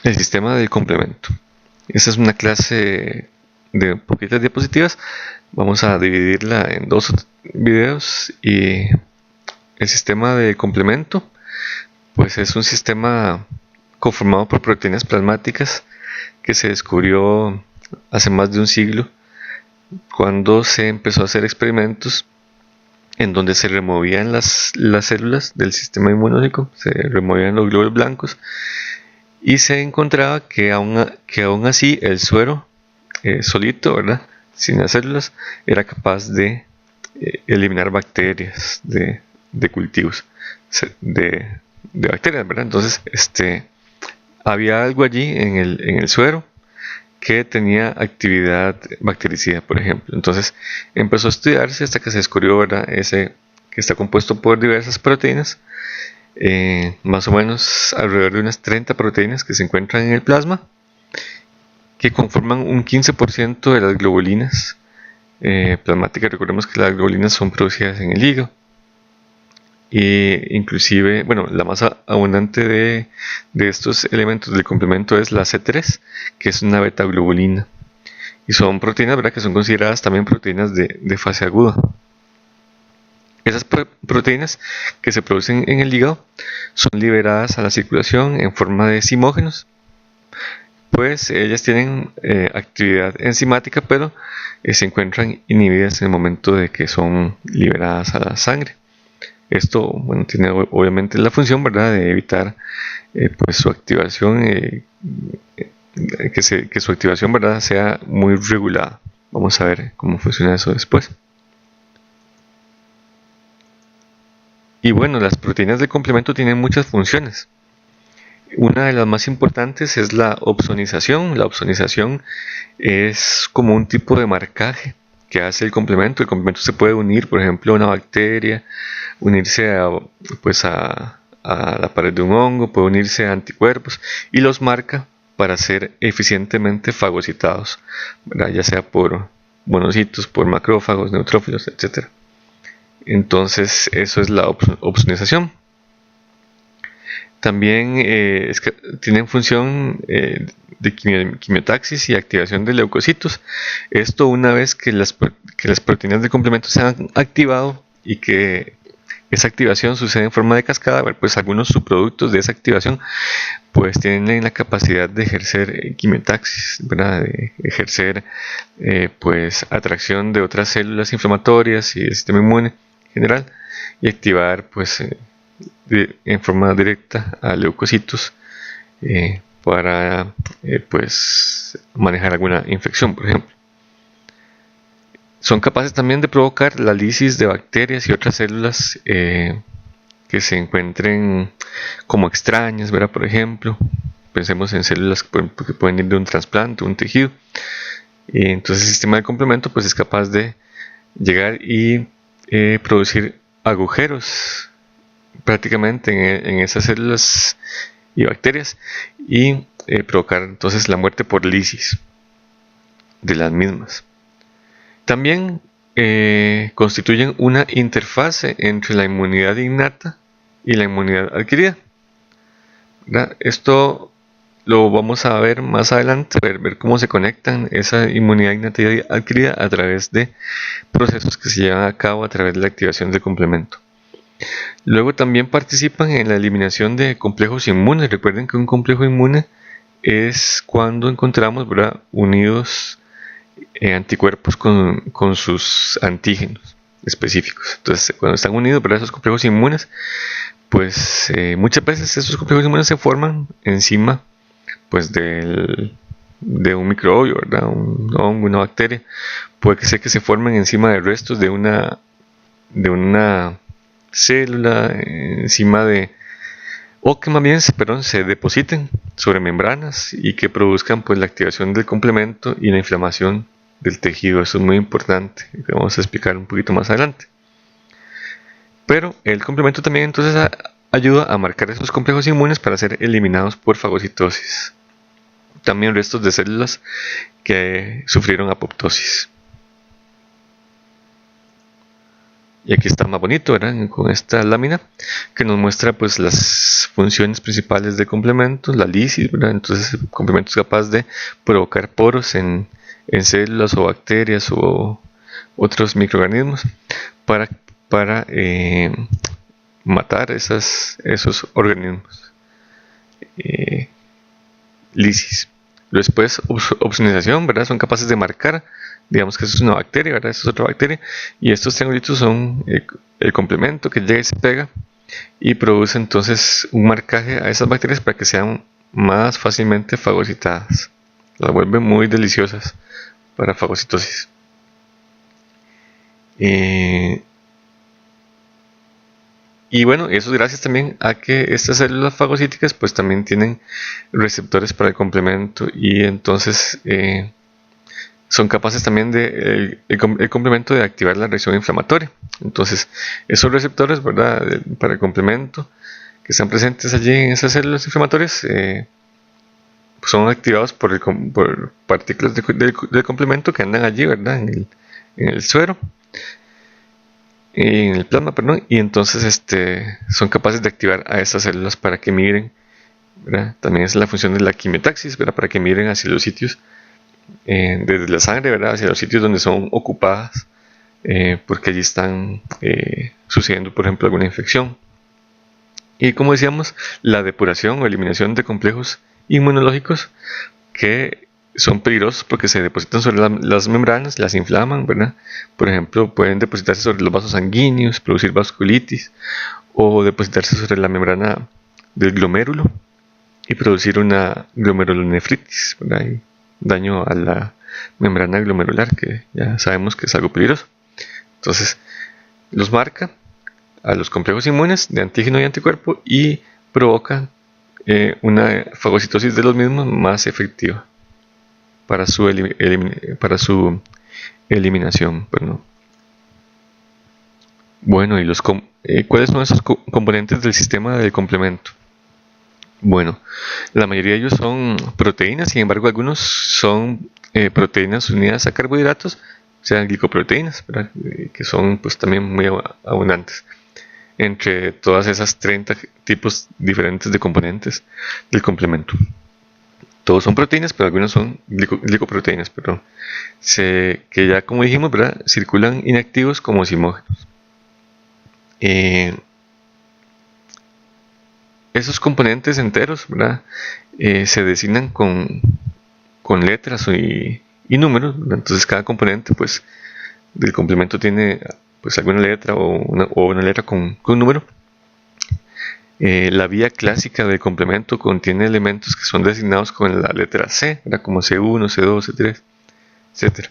El sistema del complemento. Esta es una clase de poquitas diapositivas. Vamos a dividirla en dos videos. Y el sistema de complemento, pues es un sistema conformado por proteínas plasmáticas que se descubrió hace más de un siglo cuando se empezó a hacer experimentos en donde se removían las células del sistema inmunológico, se removían los glóbulos blancos y se encontraba que aún así el suero solito, ¿verdad? Sin las células, era capaz de eliminar bacterias de cultivos, de bacterias, ¿verdad? Entonces, había algo allí en el suero que tenía actividad bactericida, por ejemplo. Entonces, empezó a estudiarse hasta que se descubrió, ¿verdad? Ese que está compuesto por diversas proteínas, más o menos alrededor de unas 30 proteínas que se encuentran en el plasma, que conforman un 15% de las globulinas plasmáticas. Recordemos que las globulinas son producidas en el hígado. Y inclusive, bueno, la más abundante de estos elementos del complemento es la C3, que es una beta-globulina. Y son proteínas, ¿verdad?, que son consideradas también proteínas de fase aguda. Esas proteínas que se producen en el hígado son liberadas a la circulación en forma de zimógenos, pues ellas tienen actividad enzimática, pero se encuentran inhibidas en el momento de que son liberadas a la sangre. Esto, bueno, tiene obviamente la función, ¿verdad?, de evitar pues su activación, que su activación, ¿verdad?, sea muy regulada. Vamos a ver cómo funciona eso después. Y bueno, las proteínas de complemento tienen muchas funciones. Una de las más importantes es la opsonización. La opsonización es como un tipo de marcaje que hace el complemento. El complemento se puede unir, por ejemplo, a una bacteria, unirse pues a la pared de un hongo, puede unirse a anticuerpos y los marca para ser eficientemente fagocitados, ¿verdad?, ya sea por monocitos, por macrófagos, neutrófilos, etc. Entonces, eso es la opsonización. También tienen función de quimiotaxis y activación de leucocitos. Esto una vez que las proteínas de complemento se han activado y que esa activación sucede en forma de cascada, pues algunos subproductos de esa activación pues tienen la capacidad de ejercer quimiotaxis, ¿verdad?, de ejercer pues atracción de otras células inflamatorias y del sistema inmune en general y activar pues en forma directa a leucocitos para pues manejar alguna infección, por ejemplo. Son capaces también de provocar la lisis de bacterias y otras células que se encuentren como extrañas, ¿verdad? Por ejemplo, pensemos en células que pueden ir de un trasplante, un tejido. Y entonces el sistema de complemento pues es capaz de llegar y producir agujeros prácticamente en esas células y bacterias y provocar entonces la muerte por lisis de las mismas. También constituyen una interfase entre la inmunidad innata y la inmunidad adquirida, ¿verdad? Esto lo vamos a ver más adelante, ver cómo se conectan esa inmunidad innata y adquirida a través de procesos que se llevan a cabo a través de la activación del complemento. Luego también participan en la eliminación de complejos inmunes. Recuerden que un complejo inmune es cuando encontramos, ¿verdad?, unidos anticuerpos con sus antígenos específicos. Entonces, cuando están unidos, ¿verdad?, esos complejos inmunes, pues muchas veces esos complejos inmunes se forman encima pues de un microbio, ¿verdad?, un hongo, una bacteria. Puede ser que se formen encima de restos de una célula, encima de, o que más bien se depositen sobre membranas y que produzcan pues la activación del complemento y la inflamación del tejido. Eso es muy importante, que vamos a explicar un poquito más adelante. Pero el complemento también entonces ayuda a marcar esos complejos inmunes para ser eliminados por fagocitosis. También restos de células que sufrieron apoptosis. Y aquí está más bonito, ¿verdad? Con esta lámina que nos muestra pues las funciones principales del complemento, la lisis, ¿verdad? Entonces el complemento es capaz de provocar poros en células o bacterias o otros microorganismos para, para matar esos organismos. Lisis. Después, opsonización, ¿verdad? Son capaces de marcar, digamos que eso es una bacteria, ¿verdad? Eso es otra bacteria. Y estos triangulitos son el complemento que llega y se pega y produce entonces un marcaje a esas bacterias para que sean más fácilmente fagocitadas. Las vuelve muy deliciosas para fagocitosis. Y bueno, eso es gracias también a que estas células fagocíticas pues también tienen receptores para el complemento y entonces son capaces también de el complemento de activar la reacción inflamatoria. Entonces esos receptores, ¿verdad? Para el complemento que están presentes allí en esas células inflamatorias son activados por partículas del complemento que andan allí, ¿verdad? En el suero. En el plasma, perdón, y entonces son capaces de activar a estas células para que migren, ¿verdad? También es la función de la quimiotaxis, ¿verdad? Para que migren hacia los sitios desde la sangre, ¿verdad? Hacia los sitios donde son ocupadas, porque allí están sucediendo, por ejemplo, alguna infección. Y como decíamos, la depuración o eliminación de complejos inmunológicos que son peligrosos porque se depositan sobre las membranas, las inflaman, ¿verdad? Por ejemplo, pueden depositarse sobre los vasos sanguíneos, producir vasculitis, o depositarse sobre la membrana del glomérulo y producir una glomerulonefritis, ¿verdad? Y daño a la membrana glomerular, que ya sabemos que es algo peligroso. Entonces, los marca a los complejos inmunes de antígeno y anticuerpo y provoca una fagocitosis de los mismos más efectiva para su eliminación. Bueno, ¿y cuáles son esos componentes del sistema del complemento? Bueno, la mayoría de ellos son proteínas, sin embargo algunos son proteínas unidas a carbohidratos, o sea, glicoproteínas, ¿verdad? Que son pues también muy abundantes entre todas esas 30 tipos diferentes de componentes del complemento. Todos son proteínas, pero algunos son glicoproteínas, perdón. Que ya como dijimos, ¿verdad? Circulan inactivos como simógenos. Esos componentes enteros, ¿verdad? Se designan con letras y números, ¿verdad? Entonces cada componente pues, del complemento tiene pues, alguna letra o una letra con un número. La vía clásica del complemento contiene elementos que son designados con la letra C, ¿verdad? Como C1, C2, C3, etc.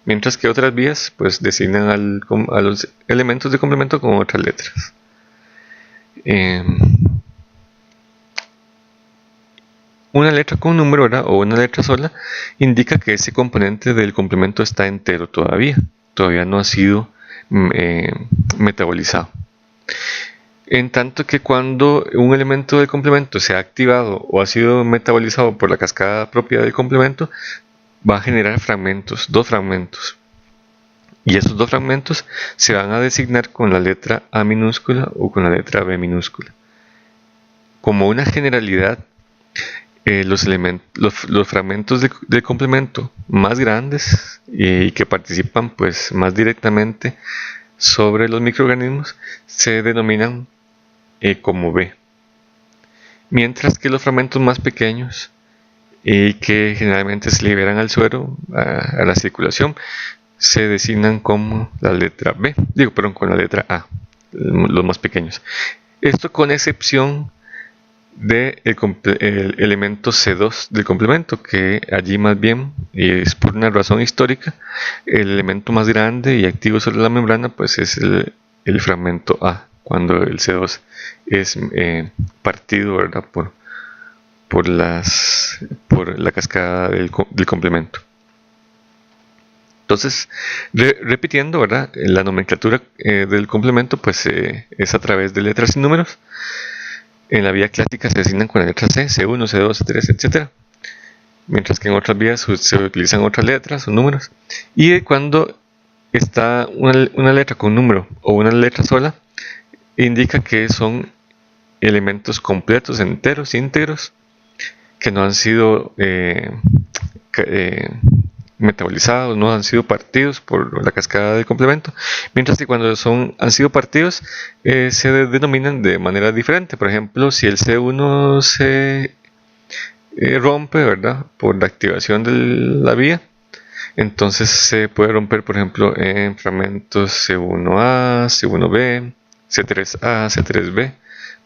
Mientras que otras vías pues designan a los elementos de complemento con otras letras. Una letra con un número, ¿verdad? O una letra sola indica que ese componente del complemento está entero todavía no ha sido metabolizado. En tanto que cuando un elemento del complemento se ha activado o ha sido metabolizado por la cascada propia del complemento, va a generar fragmentos, 2 fragmentos. Y esos 2 fragmentos se van a designar con la letra A minúscula o con la letra B minúscula. Como una generalidad, los fragmentos del complemento más grandes y que participan pues más directamente sobre los microorganismos se denominan como B, mientras que los fragmentos más pequeños y que generalmente se liberan al suero, a la circulación, se designan como la letra B, con la letra A, los más pequeños. Esto con excepción del elemento C2 del complemento, que allí más bien, y es por una razón histórica, el elemento más grande y activo sobre la membrana pues es el fragmento A, cuando el C2 es partido, ¿verdad? por la cascada del complemento. Entonces, repitiendo, ¿verdad? La nomenclatura del complemento pues es a través de letras y números. En la vía clásica se designan con la letra C, C1, C2, C3, etc. Mientras que en otras vías se utilizan otras letras o números. Y cuando está una letra con número o una letra sola, indica que son elementos completos, enteros, íntegros, que no han sido metabolizados, no han sido partidos por la cascada de complemento, mientras que cuando han sido partidos se denominan de manera diferente. Por ejemplo, si el C1 se rompe, ¿verdad?, por la activación de la vía, entonces se puede romper, por ejemplo, en fragmentos C1A, C1B, C3A, C3B,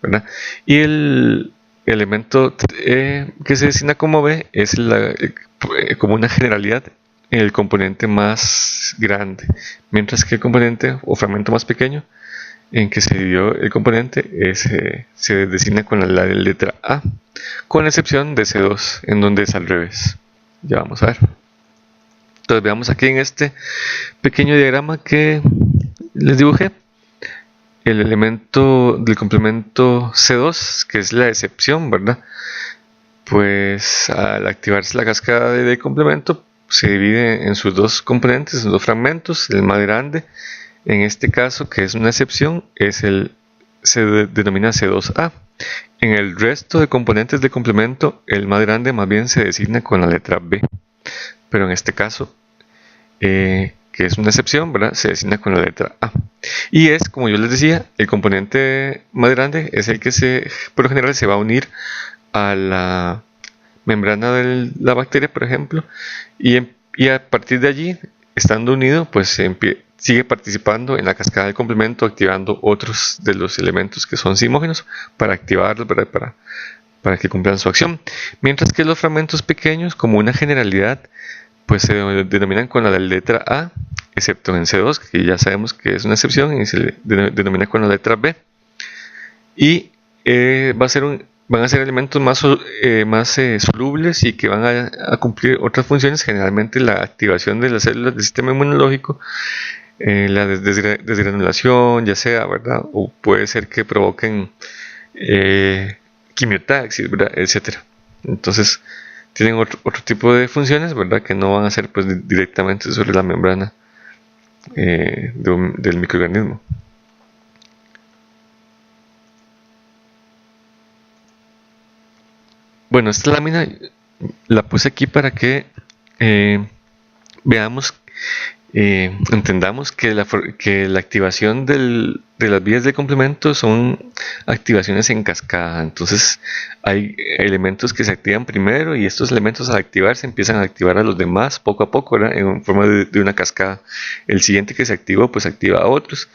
¿verdad? Y el elemento que se designa como B es como una generalidad en el componente más grande, mientras que el componente o fragmento más pequeño en que se dividió el componente se designa con la letra A, con excepción de C2, en donde es al revés. Ya vamos a ver. Entonces veamos aquí en este pequeño diagrama que les dibujé el elemento del complemento C2, que es la excepción, ¿verdad? Pues al activarse la cascada de complemento se divide en sus dos componentes, en dos fragmentos. El más grande, en este caso, que es una excepción, se denomina C2A. En el resto de componentes de complemento, el más grande más bien se designa con la letra B. Pero en este caso, que es una excepción, ¿verdad?, se designa con la letra A. Y es, como yo les decía, el componente más grande es el que por lo general se va a unir a la membrana de la bacteria, por ejemplo, y a partir de allí, estando unido, pues sigue participando en la cascada del complemento, activando otros de los elementos que son simógenos para activarlos, ¿verdad?, para que cumplan su acción. Mientras que los fragmentos pequeños, como una generalidad, pues se denominan con la letra A, excepto en C2, que ya sabemos que es una excepción, y se denomina con la letra B. Y van a ser elementos más solubles y que van a cumplir otras funciones, generalmente la activación de las células del sistema inmunológico, la desgranulación, ya sea, ¿verdad?, o puede ser que provoquen quimiotaxis, ¿verdad?, etcétera. Entonces tienen otro tipo de funciones, ¿verdad?, que no van a ser pues directamente sobre la membrana del microorganismo. Bueno, esta lámina la puse aquí para que veamos, entendamos que la activación de las vías de complemento son activaciones en cascada. Entonces hay elementos que se activan primero y estos elementos al activarse empiezan a activar a los demás poco a poco, ¿verdad?, en forma de una cascada. El siguiente que se activó pues activa a otros,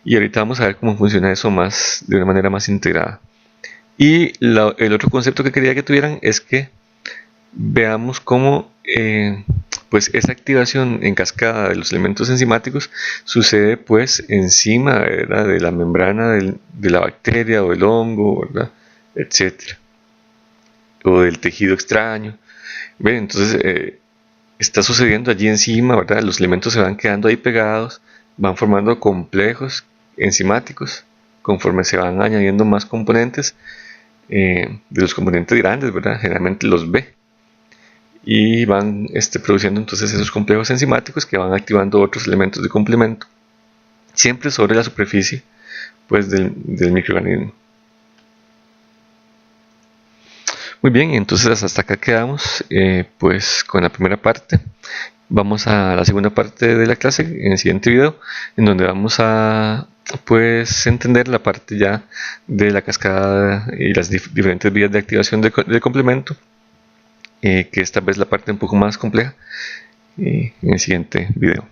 y ahorita vamos a ver cómo funciona eso de una manera más integrada. Y el otro concepto que quería que tuvieran es que veamos cómo pues esa activación en cascada de los elementos enzimáticos sucede pues encima, ¿verdad?, de la membrana de la bacteria o del hongo, ¿verdad?, etcétera, o del tejido extraño. ¿Ven? Entonces está sucediendo allí encima, ¿verdad? Los elementos se van quedando ahí pegados, van formando complejos enzimáticos conforme se van añadiendo más componentes, de los componentes grandes, ¿verdad?, generalmente los B, y van produciendo entonces esos complejos enzimáticos que van activando otros elementos de complemento, siempre sobre la superficie pues del microorganismo. Muy bien, entonces hasta acá quedamos pues con la primera parte. Vamos a la segunda parte de la clase en el siguiente video, en donde vamos a pues entender la parte ya de la cascada y las diferentes vías de activación del complemento, que esta vez la parte un poco más compleja, en el siguiente video.